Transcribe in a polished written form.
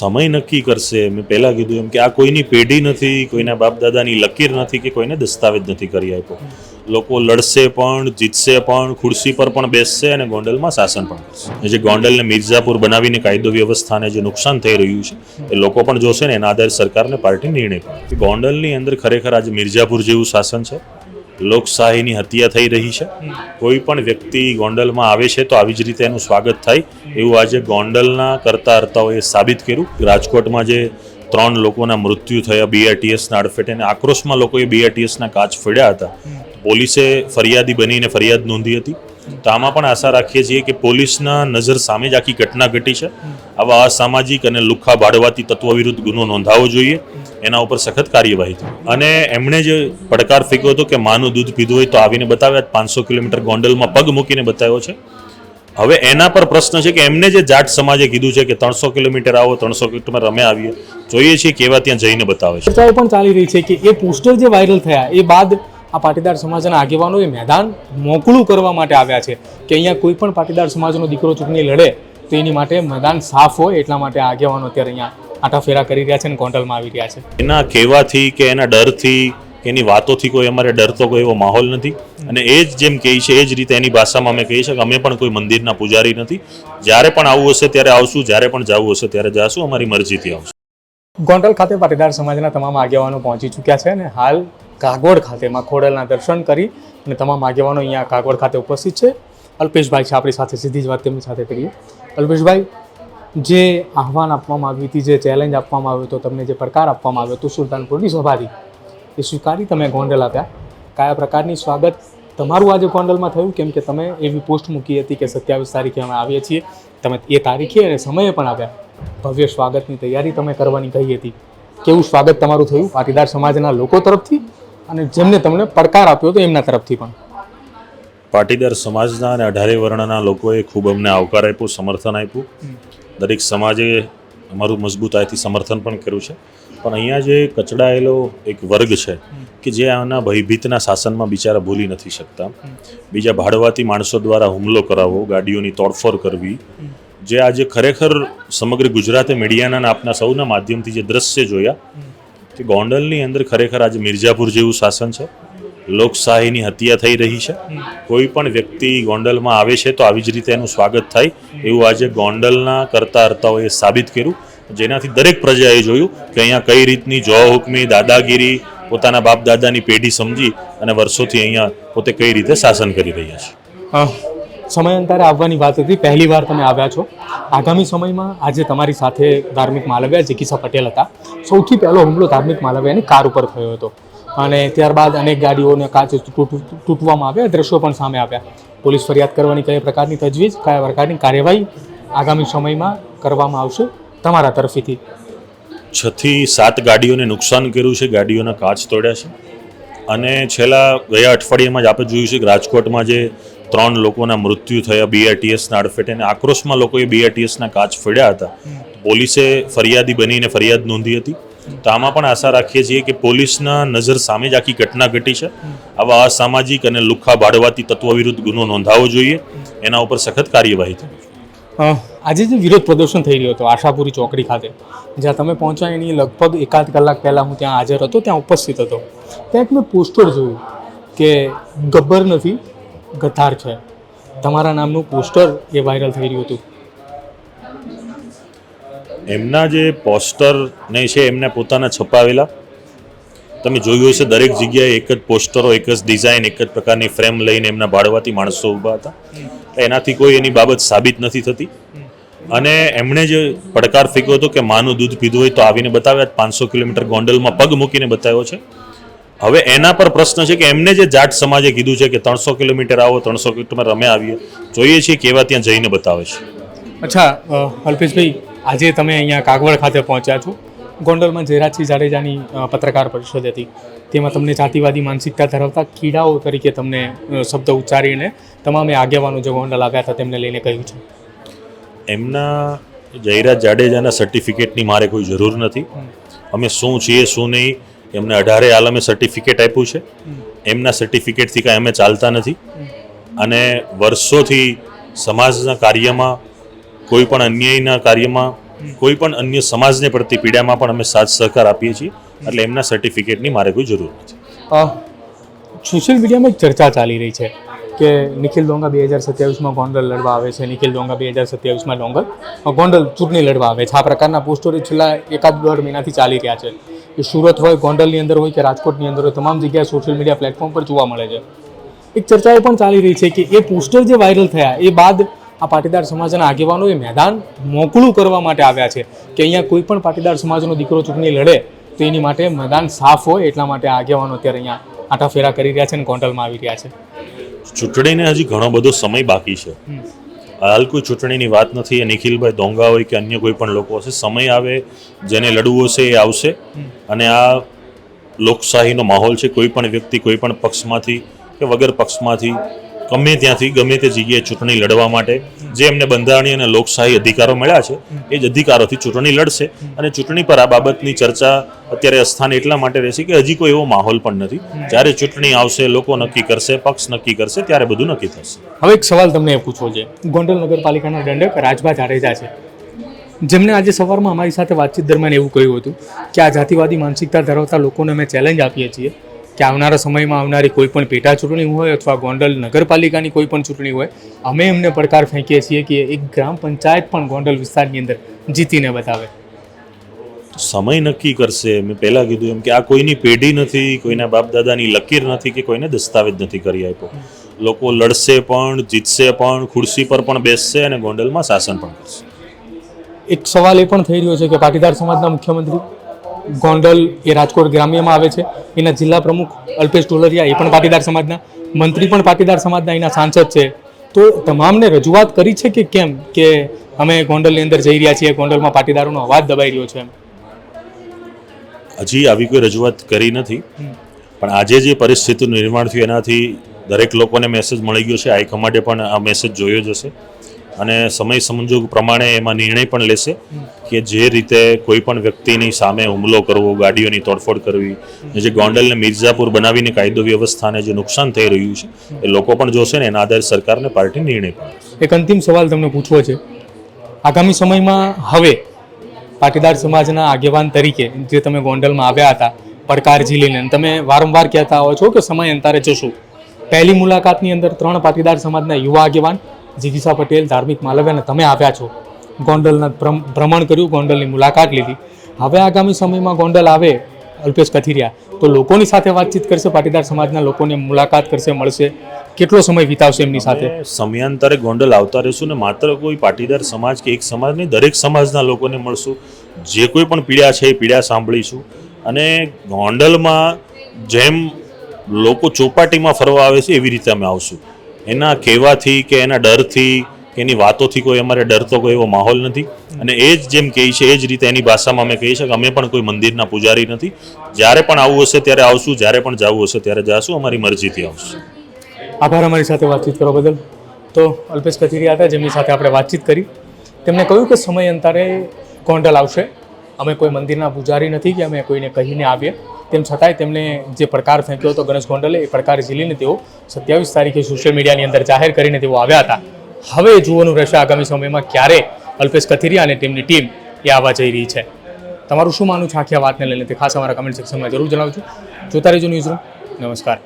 સમય નક્કી કરશે. મેં પહેલાં કીધું એમ કે આ કોઈની પેઢી નથી, કોઈના બાપ દાદાની લકીર નથી કે કોઈને દસ્તાવેજ નથી કરી આપ્યો. લોકો લડશે પણ, જીતશે પણ, ખુરશી પર પણ બેસશે અને ગોંડલમાં શાસન પણ કરશે. જે ગોંડલને મિર્ઝાપુર બનાવીને કાયદો વ્યવસ્થાને જે નુકસાન થઈ રહ્યું છે એ લોકો પણ જોશે ને એના આધારે સરકારને પાર્ટી નિર્ણય પણ. ગોંડલની અંદર ખરેખર આજે મિર્ઝાપુર જેવું શાસન છે. લોકશાહીની હત્યા થઈ રહી છે. કોઈ પણ વ્યક્તિ ગોંડલમાં આવે છે તો આવી જ રીતે એનું સ્વાગત થાય એવું આજે ગોંડલના કરતા હર્તાઓએ સાબિત કર્યું. રાજકોટમાં જે 3 લોકોના મૃત્યુ થયા BRTSના અડફેટે અને આક્રોશમાં લોકોએ BRTSના કાચ ફોડ્યા હતા. પોલીસે ફરિયાદી બનીને ફરિયાદ નોંધી હતી. તો આમાં પણ આશા રાખીએ છીએ કે પોલીસના નજર સામે જ આખી ઘટના ઘટી છે. આવા અસામાજિક અને લુખ્ખા ભાડવાતી તત્વો વિરુદ્ધ ગુનો નોંધાવવો જોઈએ. એના ઉપર સખત કાર્યવાહી થઈ. અને એમણે જે પડકાર ફેંક્યો હતો કે માનું દૂધ પીધું હોય તો આવીને બતાવ્યા. 500 કિલોમીટર ગોંડલમાં પગ મૂકીને બતાવ્યો છે. હવે એના પર પ્રશ્ન છે કે એમને જે જાટ સમાજે કીધું છે કે 300 કિલોમીટર આવો, 300 કિલોમીટર અમે આવીએ, જોઈએ છીએ કેવા ત્યાં જઈને બતાવે છે. ચર્ચાઓ પણ ચાલી રહી છે કે એ પોસ્ટર જે વાયરલ થયા એ બાદ આ પાટીદાર સમાજના આગેવાનો એ મેદાન મોકળું કરવા માટે આવ્યા છે કે અહીંયા કોઈ પણ પાટીદાર સમાજનો દીકરો ચૂંટણી લડે તો એની માટે મેદાન સાફ હોય, એટલા માટે આગેવાનો અત્યારે અહીંયા આટાફેરા કરી રહ્યા છે અને ગોંડલમાં આવી રહ્યા છે. એના કહેવાથી કે એના ડરથી કે એની વાતોથી કોઈ અમારે ડરતો કોઈ એવો માહોલ નથી. અને એ જ જેમ કહે છે એ જ રીતે એની ભાષામાં અમે કહીએ છીએ કે અમે પણ કોઈ મંદિરના પૂજારી નથી. જ્યારે પણ આવવું હશે ત્યારે આવશું, જ્યારે પણ જવું હશે ત્યારે જાશું, અમારી મરજીથી આવશું. ગોંડલ ખાતે પાટીદાર સમાજના તમામ આગેવાનો પહોંચી ચૂક્યા છે અને હાલ કાગવડ ખાતે માં ખોડલના દર્શન કરી અને તમામ આગેવાનો અહીંયા કાગવડ ખાતે ઉપસ્થિત છે. અલ્પેશભાઈ છે આપણી સાથે, સીધી જ વાત તેમની સાથે કરીએ. અલ્પેશભાઈ, જે આહવાન આપવામાં આવ્યું હતી, જે ચેલેન્જ આપવામાં આવ્યો હતો, તમને જે પડકાર આપવામાં આવ્યો હતો સુલતાનપુરની સભાથી, એ સ્વીકારી તમે ગોંડલ આવ્યા. કયા પ્રકારની સ્વાગત તમારું આજે ગોંડલમાં થયું? કેમ કે તમે એવી પોસ્ટ મૂકી હતી કે 27 તારીખે અમે આવીએ છીએ, તમે એ તારીખે અને સમયે પણ આવ્યા. ભવ્ય સ્વાગતની તૈયારી તમે કરવાની કહી હતી. કેવું સ્વાગત તમારું થયું પાટીદાર સમાજના લોકો તરફથી અને જેમને તમને પડકાર આપ્યો હતો એમના તરફથી પણ? પાટીદાર સમાજના અને 18 વર્ણના લોકોએ ખૂબ અમને આવકાર આપ્યો, સમર્થન આપ્યું. દરેક સમાજે અમારું મજબૂતાઈથી સમર્થન પણ કર્યું છે. પણ અહીંયા જે કચડાયેલો એક વર્ગ છે કે જે આના ભયભીતના શાસનમાં બિચારા ભૂલી નથી શકતા. બીજા ભાડવાતી માણસો દ્વારા હુમલો કરાવવો, ગાડીઓની તોડફોડ કરવી, જે આજે ખરેખર સમગ્ર ગુજરાતે મીડિયાના આપના સૌના માધ્યમથી જે દ્રશ્ય જોયા કે ગોંડલની અંદર ખરેખર આજે મિર્ઝાપુર જેવું શાસન છે. લોકશાહીની હત્યા થઈ રહી છે. કોઈ પણ વ્યક્તિ ગોંડલમાં આવે છે તો આવી જ રીતે એનું સ્વાગત થાય એવું આજે ગોંડલના કરતા હર્તાઓએ સાબિત કર્યું. જેનાથી દરેક પ્રજાએ જોયું કે અહીંયા કઈ રીતની જો હુકમી, દાદાગીરી, પોતાના બાપ દાદાની પેઢી સમજી અને વર્ષોથી અહીંયા પોતે કઈ રીતે શાસન કરી રહ્યા છે. સમયાંતરે આવવાની વાત હતી, પહેલી વાર તમે આવ્યા છો. આગામી સમયમાં આજે તમારી સાથે ધાર્મિક માલવ્યા જીકીસા પટેલ હતા. સૌથી પહેલો હુમલો ધાર્મિક માલવ્યાની કાર ઉપર થયો હતો અને ત્યારબાદ અનેક ગાડીઓને કાચ તૂટવામાં આવ્યા, દ્રશ્યો પણ સામે આવ્યા. પોલીસ ફરિયાદ કરવાની કયા પ્રકારની તજવીજ, કયા પ્રકારની કાર્યવાહી આગામી સમયમાં કરવામાં આવશે તમારા તરફથી? 6 થી 7 ગાડીઓને નુકસાન કર્યું છે, ગાડીઓના કાચ તોડ્યા છે. અને ગયા અઠવાડિયામાં જ આપણે જોયું છે કે રાજકોટમાં જે 3 લોકોના મૃત્યુ થયા BRTSના અડફેટે અને આક્રોશમાં લોકોએ BRTSના કાચ ફોડ્યા હતા. પોલીસે ફરિયાદી બનીને ફરિયાદ નોંધી હતી. તો આમાં પણ આશા રાખીએ છીએ કે પોલીસના નજર સામે જ આખી ઘટના ઘટી છે. આવા અસામાજિક અને લુખ્ખા ભાડવાતી તત્વો વિરુદ્ધ ગુનો નોંધાવવો જોઈએ. એના ઉપર સખત કાર્યવાહી થવી જોઈએ. આજે જે વિરોધ પ્રદર્શન થઈ રહ્યો હતો આશાપુરી ચોકડી ખાતે, જ્યાં તમે પહોંચ્યા એની લગભગ 1 કલાક પહેલાં હું ત્યાં હાજર હતો, ત્યાં ઉપસ્થિત હતો. ત્યાં એક મેં પોસ્ટર જોયું કે ગબ્બર નથી, ગદ્દાર છે. તમારા નામનું પોસ્ટર એ વાયરલ થઈ રહ્યું હતું. એમના જે પોસ્ટર ને છે એમને પોતાના છપાવેલા તમે જોયું હશે. દરેક જગ્યાએ એક જ પોસ્ટરો, એક જ ડિઝાઇન, એક જ પ્રકારની ફ્રેમ લઈને એમના ભાડવાતી માણસો ઊભા હતા. એનાથી કોઈ એની બાબત સાબિત નથી થતી. અને એમણે જે પડકાર ફેંક્યો હતો કે માનું દૂધ પીધું હોય તો આવીને બતાવ્યા. 500 કિલોમીટર ગોંડલમાં પગ મૂકીને બતાવ્યો છે. હવે એના પર પ્રશ્ન છે કે એમને જે જાટ સમાજે કીધું છે કે 300 કિલોમીટર આવો, 300 કિલોમીટર અમે આવીએ, જોઈએ છીએ કેવા ત્યાં જઈને બતાવે છે. અચ્છા અલ્પેશભાઈ, આજે તમે અહીંયા કાગવડ ખાતે પહોંચ્યા છો. ગોંડલમાં જયરાજસિંહ જાડેજાની પત્રકાર પરિષદ હતી, તેમાં તમને જાતિવાદી માનસિકતા ધરાવતા કીડાઓ તરીકે તમને શબ્દ ઉચ્ચારીને તમામે આગેવાનો જે ગોંડલ આવ્યા હતા તેમને લઈને કહ્યું છે. એમના જયરાજ જાડેજાના સર્ટિફિકેટની મારે કોઈ જરૂર નથી. અમે શું છીએ શું નહીં એમને 18 આલમે સર્ટિફિકેટ આપ્યું છે. એમના સર્ટિફિકેટથી કાંઈ અમે ચાલતા નથી. અને વર્ષોથી સમાજના કાર્યમાં, કોઈ પણ અન્યાયના કાર્યમાં કોઈ પણ અન્ય સમાજને પડતી પીડામાં પણ અમે સાથ સહકાર આપીએ છીએ, એટલે એમના સર્ટિફિકેટની મારે કોઈ જરૂર નથી. સોશિયલ મીડિયામાં એક ચર્ચા ચાલી રહી છે કે નિખિલ ડોંગા 2027માં ગોંડલ લડવા આવે છે, નિખિલ ડોંગા 2027માં ગોંડલ ચૂંટણી લડવા આવે છે. આ પ્રકારના પોસ્ટરો છેલ્લા 1-1.5 મહિનાથી ચાલી રહ્યા છે. એ સુરત હોય, ગોંડલની અંદર હોય કે રાજકોટની અંદર હોય, તમામ જગ્યાએ સોશિયલ મીડિયા પ્લેટફોર્મ પર જોવા મળે છે. એક ચર્ચા એ પણ ચાલી રહી છે કે એ પોસ્ટર જે વાયરલ થયા એ બાદ આ પાટીદાર સમાજના આગેવાનો એ મેદાન મોકળું કરવા માટે આવ્યા છે કે અહીંયા કોઈ પણ પાટીદાર સમાજનો દીકરો ચૂંટણી લડે તો એની માટે મેદાન સાફ હોય, એટલા માટે આગેવાનો અત્યારે અહીંયા આંટાફેરા કરી રહ્યા છે અને ગોંડલમાં આવી રહ્યા છે. ચૂંટણીને હજી ઘણો બધો સમય બાકી છે. હાલ કોઈ ચૂંટણીની વાત નથી. નિખિલભાઈ ડોંગા હોય કે અન્ય કોઈ પણ લોકો હશે, સમય આવે જેને લડવું હશે એ આવશે. અને આ લોકશાહીનો માહોલ છે. કોઈ પણ વ્યક્તિ કોઈ પણ પક્ષમાંથી કે વગર પક્ષમાંથી ગમે ત્યાંથી ગમે તે જગ્યાએ ચૂંટણી લડવા માટે જે એમને બંધારણીય અને લોકશાહી અધિકારો મળ્યા છે એ જ અધિકારોથી ચૂંટણી લડશે. અને ચૂંટણી પર આ બાબતની ચર્ચા અત્યારે અસ્થાન એટલા માટે રહેશે કે હજી કોઈ એવો માહોલ પણ નથી. જ્યારે ચૂંટણી આવશે, લોકો નક્કી કરશે, પક્ષ નક્કી કરશે, ત્યારે બધું નક્કી થશે. હવે એક સવાલ તમને એ પૂછવો છે. ગોંડલ નગરપાલિકાના દંડક રાજભા જાડેજા છે, જેમણે આજે સવારમાં અમારી સાથે વાતચીત દરમિયાન એવું કહ્યું હતું કે આ જાતિવાદી માનસિકતા ધરાવતા લોકોને અમે ચેલેન્જ આપીએ છીએ કે આવનારા સમયમાં આવનારી કોઈ પણ પેટા ચૂંટણી હોય અથવા ગોંડલ નગરપાલિકાની કોઈ પણ ચૂંટણી હોય, અમે એમને પડકાર ફેંકીએ છીએ કે એક ગ્રામ પંચાયત પણ ગોંડલ વિસ્તારની અંદર જીતીને બતાવે. સમય નક્કી કરશે. મેં પહેલાં કીધું એમ કે આ કોઈની પેઢી નથી, કોઈના બાપ દાદાની લકીર નથી કે કોઈને દસ્તાવેજ નથી કરી આપ્યો. લોકો લડશે પણ, જીતશે પણ, ખુરશી પર પણ બેસશે અને ગોંડલમાં શાસન પણ કરશે. એક સવાલ એ પણ થઈ રહ્યો છે કે પાટીદાર સમાજના મુખ્યમંત્રી ગોંડલ એ રાજકોટ ગ્રામ્યમાં આવે છે, એના જિલ્લા પ્રમુખ અલ્પેશ ટોલરિયા એ પણ પાટીદાર સમાજના, મંત્રી પણ પાટીદાર સમાજના, એના સાંસદ છે. તો તમામને રજૂઆત કરી છે કે કેમ કે અમે ગોંડલની અંદર જઈ રહ્યા છીએ, ગોંડલમાં પાટીદારોનો અવાજ દબાઈ રહ્યો છે? હજી આવી કોઈ રજૂઆત કરી નથી, પણ આજે જે પરિસ્થિતિનું નિર્માણ થયું એનાથી દરેક લોકોને મેસેજ મળી ગયો છે. હાઈકમાન્ડે પણ આ મેસેજ જોયો જ હશે અને સમય સંજોગ પ્રમાણે એમાં નિર્ણય પણ લેશે કે જે રીતે કોઈ પણ વ્યક્તિની સામે હુમલો કરવો, ગાડીઓની તોડફોડ કરવી, જે ગોંડલને મિર્ઝાપુર બનાવીને કાયદો વ્યવસ્થાને જે નુકસાન થઈ રહ્યું છે એ લોકો પણ જોશે ને એના આધારે સરકારને પાર્ટી નિર્ણય પણ. એક અંતિમ સવાલ તમને પૂછવો છે. આગામી સમયમાં હવે પાટીદાર સમાજના આગેવાન તરીકે જે તમે ગોંડલમાં આવ્યા હતા પડકાર ઝીલીને, તમે વારંવાર કહેતા આવો છો કે સમય અંતરે જશું. પહેલી મુલાકાતની અંદર 3 પાટીદાર સમાજના યુવા આગેવાન જીગીસા પટેલ, ધાર્મિક માલવ્ય અને તમે આવ્યા છો, ગોંડલના ભ્રમણ કર્યું, ગોંડલની મુલાકાત લીધી. હવે આગામી સમયમાં ગોંડલ આવે અલ્પેશ કથિરિયા તો લોકોની સાથે વાતચીત કરશે, પાટીદાર સમાજના લોકોને મુલાકાત કરશે, મળશે, કેટલો સમય વિતાવશે એમની સાથે? સમયાંતરે ગોંડલ આવતા રહીશું ને માત્ર કોઈ પાટીદાર સમાજ કે એક સમાજ નહીં, દરેક સમાજના લોકોને મળશું. જે કોઈ પણ પીડા છે એ પીડા સાંભળીશું. અને ગોંડલમાં જેમ લોકો ચોપાટીમાં ફરવા આવે છે એવી રીતે અમે આવશું. એના કહેવાથી કે એના ડરથી કે એની વાતોથી કોઈ અમારે ડરતો કોઈ એવો માહોલ નથી. અને એ જ જેમ કહે છે એ જ રીતે એની ભાષામાં અમે કહીએ છીએ કે અમે પણ કોઈ મંદિરના પૂજારી નથી. જ્યારે પણ આવવું હશે ત્યારે આવશું, જ્યારે પણ જવું હશે ત્યારે જાશું, અમારી મરજીથી આવશું. આભાર અમારી સાથે વાતચીત કરવા બદલ. તો અલ્પેશ કથિરિયા હતા જેમની સાથે આપણે વાતચીત કરી. તેમણે કહ્યું કે સમય અંતરે ગોંડલ આવશે, અમે કોઈ મંદિરના પૂજારી નથી કે અમે કોઈને કહીને આવીએ. તેમ છતાંય તેમણે જે પડકાર ફેંક્યો હતો ગણેશ ગોંડલે, એ પડકાર ઝીલીને તેઓ 27 તારીખે સોશિયલ મીડિયાની અંદર જાહેર કરીને તેઓ આવ્યા હતા. હવે જોવાનું રહેશે આગામી સમયમાં ક્યારે અલ્પેશ કથિરિયા અને તેમની ટીમ એ આવવા જઈ રહી છે. તમારું શું માનવું છે આખી આ વાતને લઈને તે ખાસ અમારા કમેન્ટ સેક્શનમાં જરૂર જણાવજો. જોતા રહેજો ન્યૂઝરૂમ. નમસ્કાર.